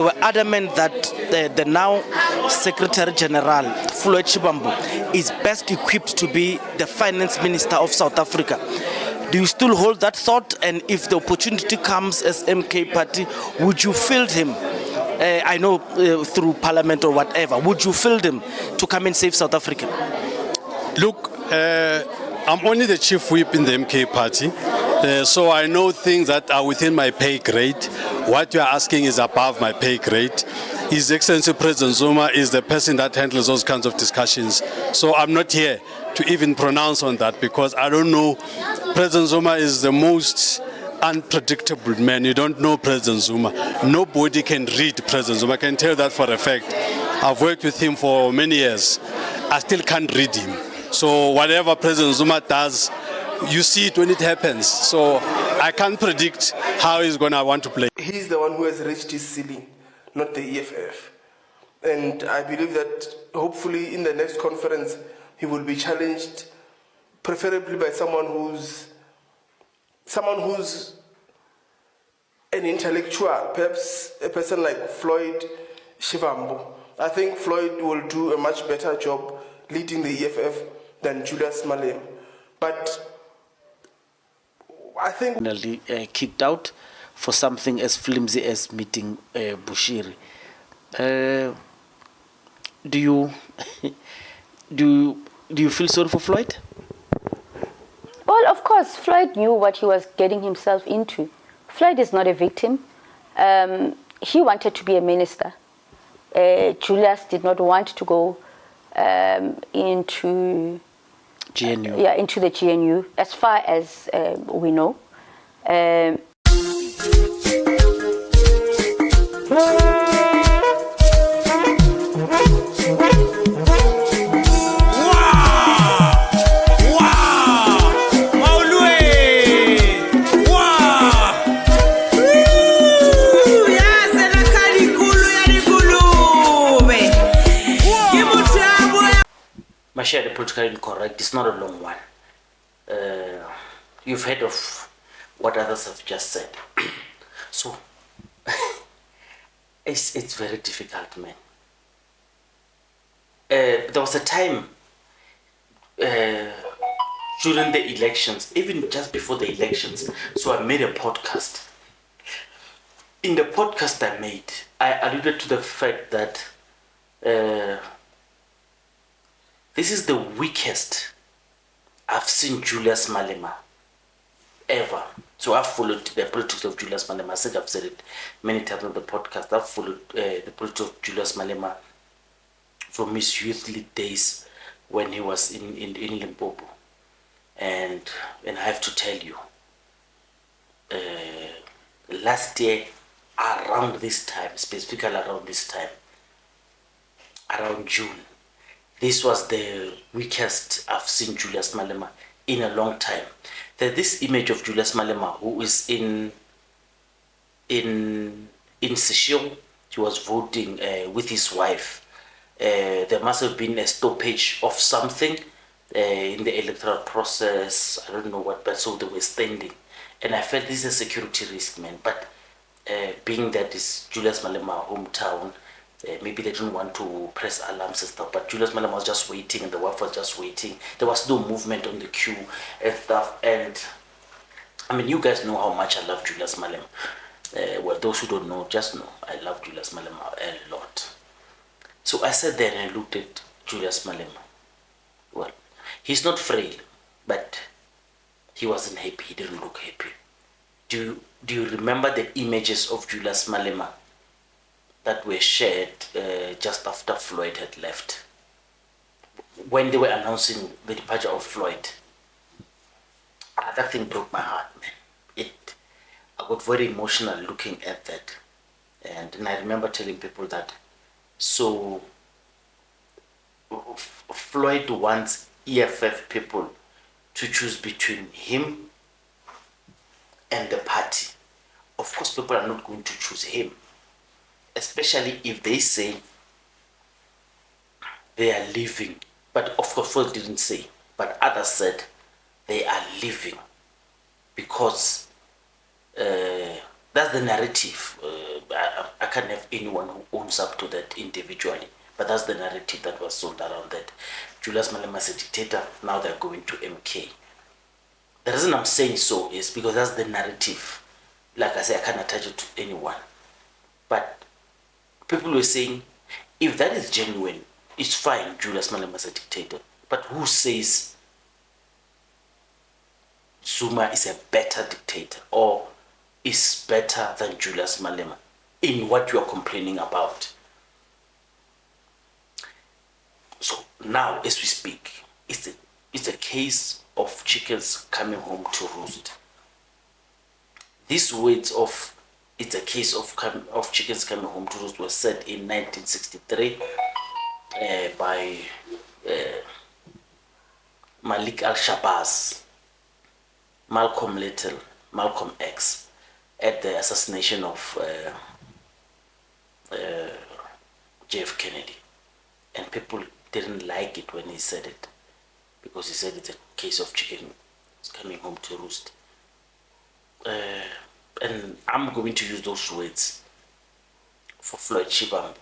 They were adamant that the now Secretary General, Floyd is best equipped to be the Finance Minister of South Africa. Do you still hold that thought? And if the opportunity comes as MK Party, would you field him? I know through Parliament or whatever. Would you field him to come and save South Africa? Look, I'm only the chief whip in the MK Party, so I know things that are within my pay grade. What you are asking is above my pay grade. His Excellency President Zuma is the person that handles those kinds of discussions. So I'm not here to even pronounce on that because I don't know. President Zuma is the most unpredictable man. You don't know President Zuma. Nobody can read President Zuma. I can tell that for a fact. I've worked with him for many years. I still can't read him. So whatever President Zuma does, you see it when it happens. So I can't predict how he's going to want to play. He's the one who has reached his ceiling, not the EFF. And I believe that hopefully in the next conference, he will be challenged, preferably by someone who's an intellectual, perhaps a person like Floyd Shivambu. I think Floyd will do a much better job leading the EFF than Julius Malma. But I think kicked out for something as flimsy as meeting Bushiri. Do you feel sorry for Floyd? Well, of course, Floyd knew what he was getting himself into. Floyd is not a victim. He wanted to be a minister. Julius did not want to go into GNU. Yeah, into the GNU, as far as we know. Mashiane Politically Incorrect is not a long one. You've heard of what others have just said. So, it's very difficult, man. There was a time during the elections, even just before the elections, so I made a podcast. In the podcast I made, I alluded to the fact that this is the weakest I've seen Julius Malma ever. So I've followed the politics of Julius Malma. I said I've said it many times on the podcast. I've followed the politics of Julius Malma from his youthly days when he was in Limpopo. And I have to tell you, last year around this time, specifically around this time, around June, this was the weakest I've seen Julius Malma in a long time. There's this image of Julius Malma who is in Seshego. He was voting with his wife. There must have been a stoppage of something in the electoral process. I don't know what, but so they were standing. And I felt this is a security risk, man. But being that it's Julius Malema hometown, maybe they didn't want to press alarms and stuff, but Julius Malema was just waiting and the wife was just waiting. There was no movement on the queue and stuff. And I mean, you guys know how much I love Julius Malema. Well, those who don't know, just know I love Julius Malema a lot. So I sat there and I looked at Julius Malema. Well, he's not frail, but he wasn't happy. He didn't look happy. Do you remember the images of Julius Malema that were shared just after Floyd had left? When they were announcing the departure of Floyd, that thing broke my heart, man. I got very emotional looking at that. And I remember telling people that, so Floyd wants EFF people to choose between him and the party. Of course, people are not going to choose him, especially if they say they are leaving. But of course, Floyd didn't say, but others said they are leaving because that's the narrative. I can't have anyone who owns up to that individually. But that's the narrative that was sold around that Julius Malema is a dictator, now they're going to MK. The reason I'm saying so is because that's the narrative. Like I say, I can't attach it to anyone. But people were saying, if that is genuine, it's fine, Julius Malema is a dictator. But who says Zuma is a better dictator or is better than Julius Malema in what you are complaining about? So now, as we speak, it's a case of chickens coming home to roost. These words of "it's a case of chickens coming home to roost" were said in 1963 by Malik al-Shabazz, Malcolm Little, Malcolm X, at the assassination of JF Kennedy. And people didn't like it when he said it, because he said it's a case of chicken coming home to roost. And I'm going to use those words for Floyd Shivambu.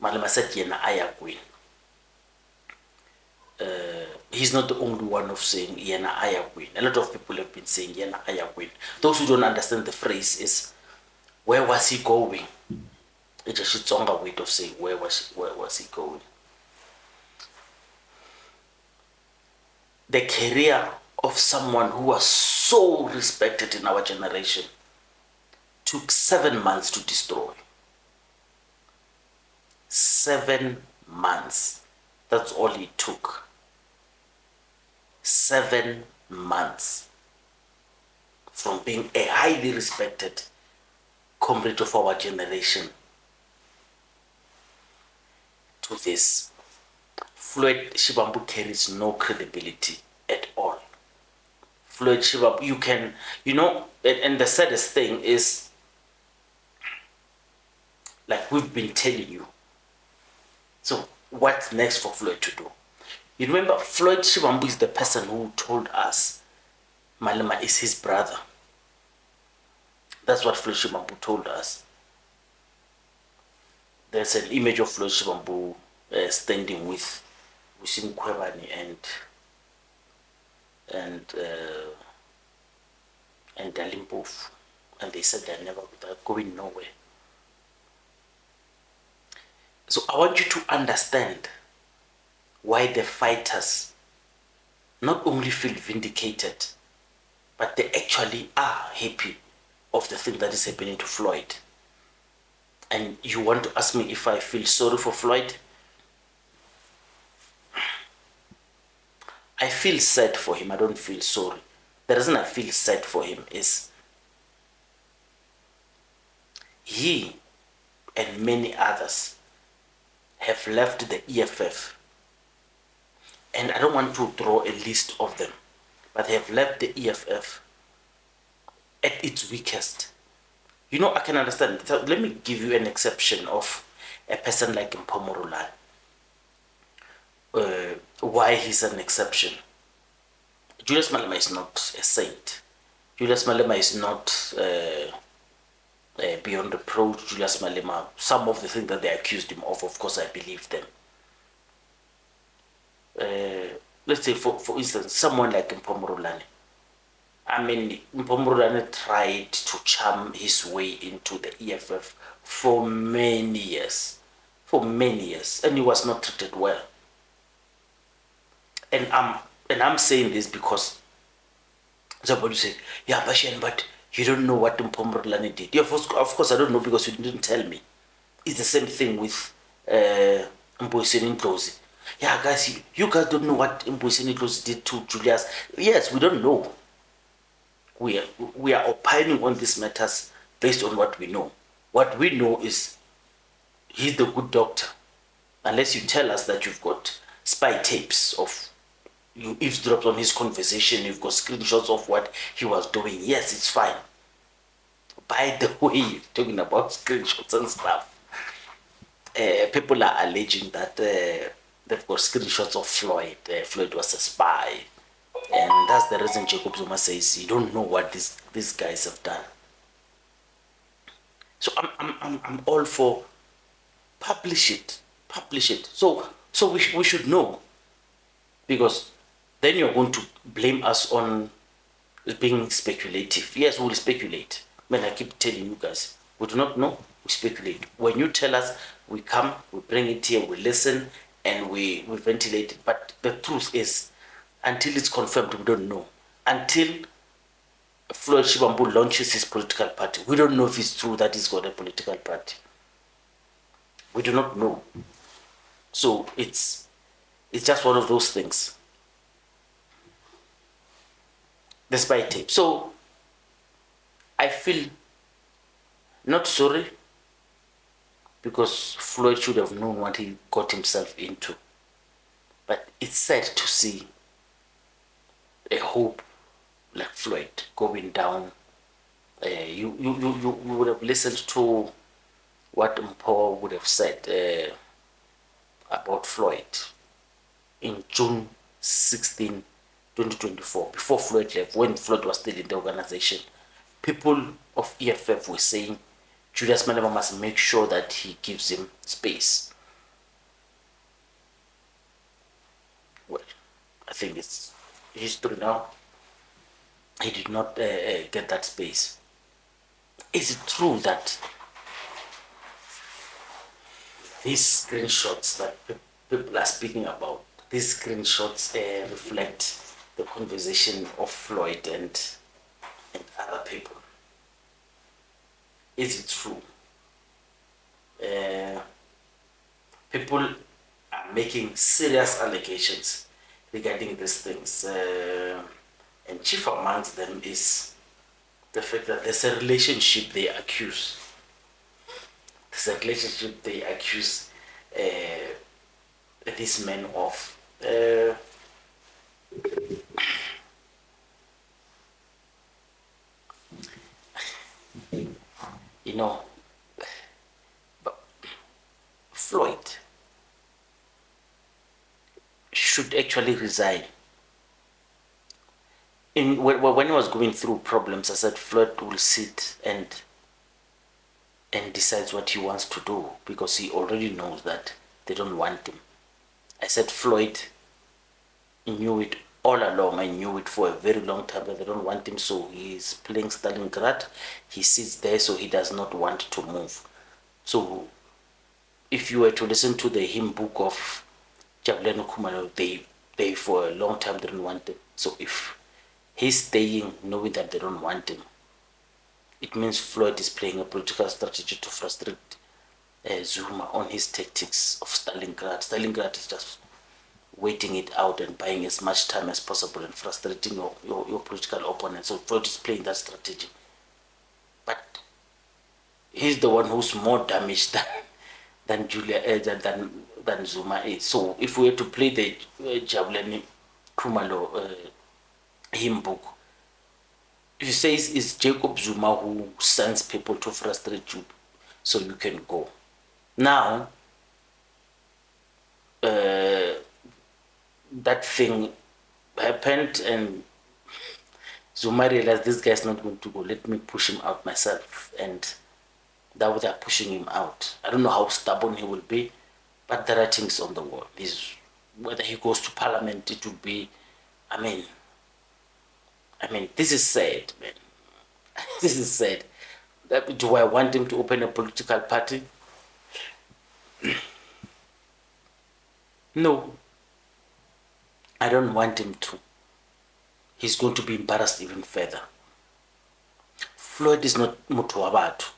Malema said yena ayagwin. He's not the only one of saying yena ayagwin. A lot of people have been saying yena ayagwin. Those who don't understand the phrase is, where was he going? It's a Xitsonga way of saying where was he going. The career of someone who was so respected in our generation took 7 months to destroy. 7 months. That's all it took. 7 months from being a highly respected comrade of our generation to this. Floyd Shivambu carries no credibility at all. Floyd Shivambu, and the saddest thing is, like we've been telling you, so what's next for Floyd to do? You remember, Floyd Shivambu is the person who told us Malema is his brother. That's what Floyd Shivambu told us. There's an image of Floyd Shivambu standing with Wisim Kwebani and Dalimpofu, and they said they're going nowhere. So I want you to understand why the fighters not only feel vindicated, but they actually are happy of the thing that is happening to Floyd. And you want to ask me if I feel sorry for Floyd? I feel sad for him. I don't feel sorry. The reason I feel sad for him is he and many others have left the EFF, and I don't want to draw a list of them, but they have left the EFF at its weakest. I can understand. So let me give you an exception of a person like Mpomorolane. Why he's an exception. Julius Malema is not a saint. Julius Malema is not beyond reproach. Julius Malema, some of the things that they accused him of course, I believe them. Let's say, for instance, someone like Mpomorolane. I mean, Mpomorolane tried to charm his way into the EFF for many years. And he was not treated well. And I'm saying this because somebody said, yeah, Mashiane, but you don't know what Mpomorolane did. Yeah, of course I don't know, because you didn't tell me. It's the same thing with Mboiseni Ndlozi. Yeah, guys, you guys don't know what Mboiseni Ndlozi did to Julius. Yes, we don't know. We are opining on these matters based on what we know. What we know is he's the good doctor. Unless you tell us that you've got spy tapes of you eavesdropped on his conversation, you've got screenshots of what he was doing. Yes, it's fine. By the way, talking about screenshots and stuff, people are alleging that they've got screenshots of Floyd. Floyd was a spy. And that's the reason Jacob Zuma says you don't know what these guys have done. So I'm all for publish it. So we should know, because then you're going to blame us on being speculative. Yes, we'll speculate. I keep telling you guys, we do not know, we speculate. When you tell us, we come, we bring it here, we listen, and we ventilate it. But the truth is, until it's confirmed, we don't know. Until Floyd Shivambu launches his political party, we don't know if it's true that he's got a political party. We do not know. So it's just one of those things. The spy tape. So I feel not sorry, because Floyd should have known what he got himself into. But it's sad to see a hope like Floyd going down. You would have listened to what Mpho would have said about Floyd in June 16, 2024, before Floyd left, when Floyd was still in the organization. People of EFF were saying Julius Malma must make sure that he gives him space. Well, I think it's history now. He did not get that space. Is it true that these screenshots that people are speaking about, these screenshots reflect the conversation of Floyd and other people? Is it true? People are making serious allegations regarding these things, and chief amongst them is the fact that there's a relationship they accuse. This man of. You know, but Floyd should actually resign. When he was going through problems, I said Floyd will sit and decides what he wants to do, because he already knows that they don't want him. I said Floyd knew it all along. I knew it for a very long time that they don't want him, so he's playing Stalingrad. He sits there, so he does not want to move. So if you were to listen to the hymn book of Jabulani Khumalo, they for a long time didn't want him. So if he's staying knowing that they don't want him, it means Floyd is playing a political strategy to frustrate Zuma on his tactics of Stalingrad. Stalingrad is just waiting it out and buying as much time as possible and frustrating your political opponent. So Floyd is playing that strategy. But he's the one who's more damaged than Zuma is. So if we were to play the Jabulani Khumalo hymn book, he says it's Jacob Zuma who sends people to frustrate you so you can go. Now, that thing happened and Zuma realized this guy's not going to go. Let me push him out myself. And that was pushing him out. I don't know how stubborn he will be, but there are things on the wall. Whether he goes to parliament, it will be, I mean, this is sad, man. This is sad. Do I want him to open a political party? No. I don't want him to. He's going to be embarrassed even further. Floyd is not Mutuabatu.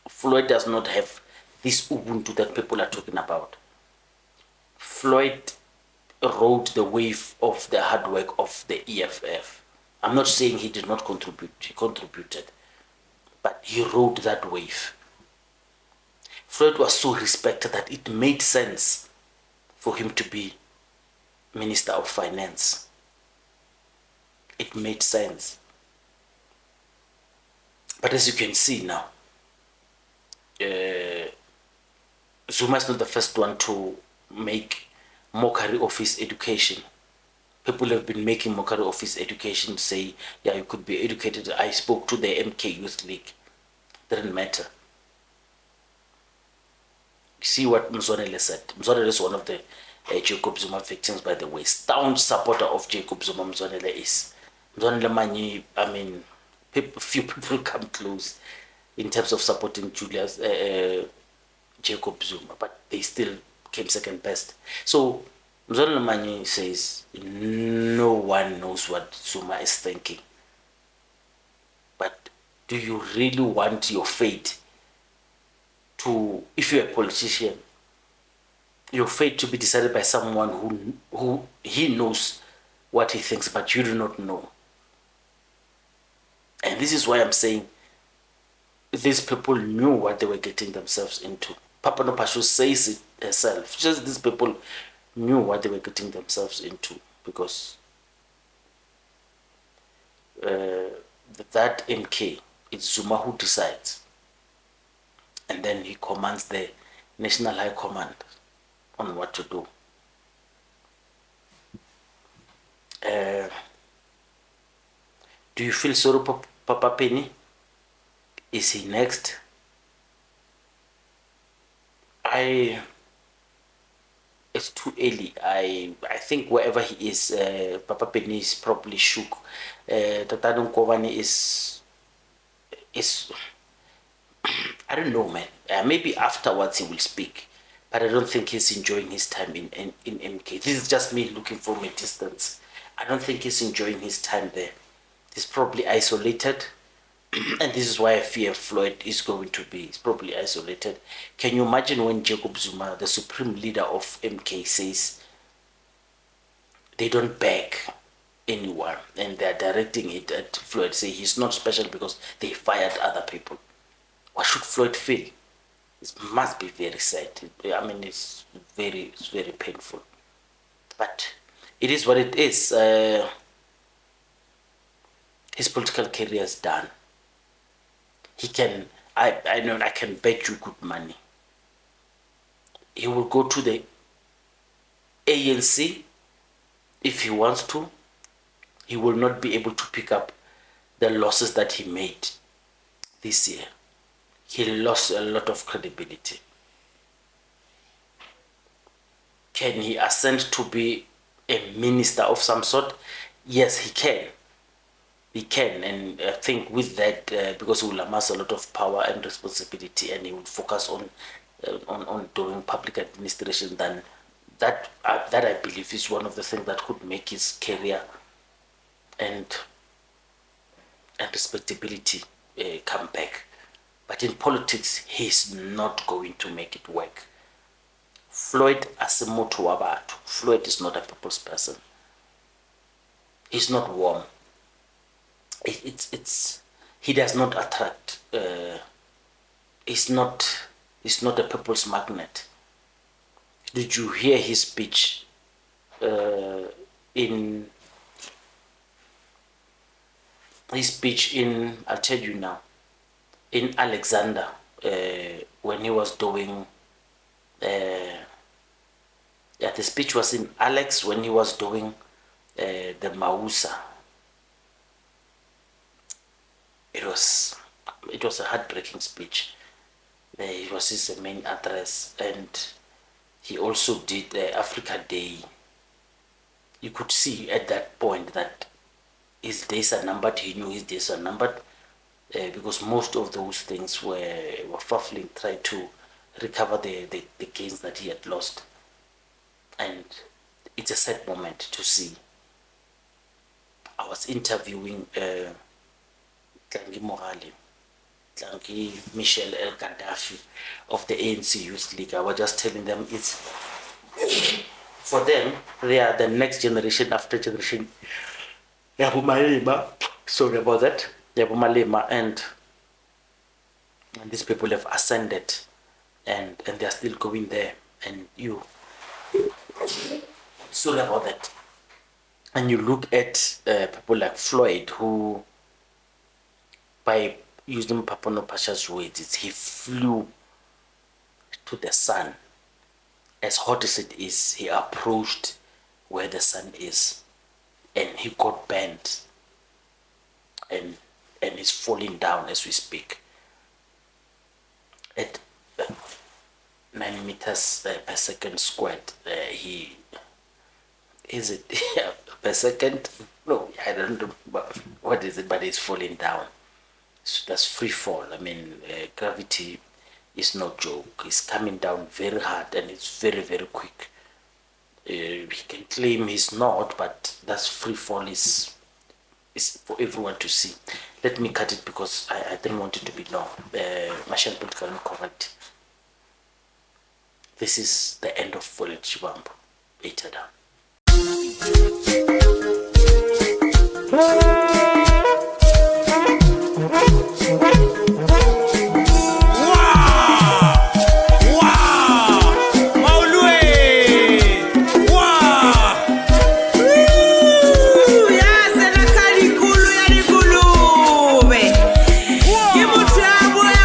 Floyd does not have this Ubuntu that people are talking about. Floyd rode the wave of the hard work of the EFF. I'm not saying he did not contribute. He contributed. But he rode that wave. Floyd was so respected that it made sense for him to be Minister of Finance. It made sense. But as you can see now, Zuma is not the first one to make mockery of his education. People have been making mockery of his education, say, yeah, you could be educated. I spoke to the MK Youth League. Didn't matter. see what Mzonele said. Mzonele is one of the Jacob Zuma victims, by the way. Staunch supporter of Jacob Zuma, Mzonele is. Mzonele Mani, I mean, few people come close in terms of supporting Jacob Zuma, but they still came second best. So Mzonele Mani says no one knows what Zuma is thinking. But do you really want your fate to, if you're a politician, your fate to be decided by someone who he knows what he thinks, but you do not know? And this is why I'm saying these people knew what they were getting themselves into. Papa Nopashu says it herself. Just these people knew what they were getting themselves into, because that MK, it's Zuma who decides. And then he commands the National High Command on what to do. Do you feel sorry, Papa Penny? Is he next? It's too early. I think wherever he is, Papa Penny is probably shook. Tatadon Kovani is I don't know, man. Maybe afterwards he will speak, but I don't think he's enjoying his time in MK. This is just me looking from a distance. I don't think he's enjoying his time there. He's probably isolated, and this is why I fear Floyd is going to be. He's probably isolated. Can you imagine when Jacob Zuma, the supreme leader of MK, says they don't beg anyone and they're directing it at Floyd, say he's not special because they fired other people? What should Floyd feel? It must be very sad. I mean, it's very painful. But it is what it is. His political career is done. He can, I know, I can bet you good money. He will go to the ANC if he wants to. He will not be able to pick up the losses that he made this year. He lost a lot of credibility. Can he ascend to be a minister of some sort? Yes, he can. He can, and I think with that, because he will amass a lot of power and responsibility, and he will focus on doing public administration, then that I believe is one of the things that could make his career and respectability come back. But in politics, he's not going to make it work. Floyd asimoto wabatu. Floyd is not a people's person. He's not warm. He does not attract. He's not a people's magnet. Did you hear his speech in? I'll tell you now. In Alexander, when he was doing, the speech was in Alex when he was doing the Mausa. It was a heartbreaking speech. It was his main address, and he also did Africa Day. You could see at that point that his days are numbered. He knew his days are numbered. Because most of those things were fuffling, trying to recover the gains that he had lost. And it's a sad moment to see. I was interviewing Tlangi Morale, Tlangi Michel El Gaddafi of the ANC Youth League. I was just telling them it's, for them, they are the next generation after generation. Sorry about that. And these people have ascended, and they are still going there, and you, sorry about that. And you look at people like Floyd, who, by using Papono Pasha's words, he flew to the sun. As hot as it is, he approached where the sun is, and he got bent, and is falling down as we speak. Now 9 meters per second squared. He is it per second? No, I don't know what is it, but it's falling down. So that's free fall. I mean, gravity is no joke. It's coming down very hard and it's very, very quick. He can claim he's not, but that's free fall is for everyone to see. Let me cut it because I didn't want it to be long. Mashiane Politically Incorrect. This is the end of Floyd Shivambu. Later down.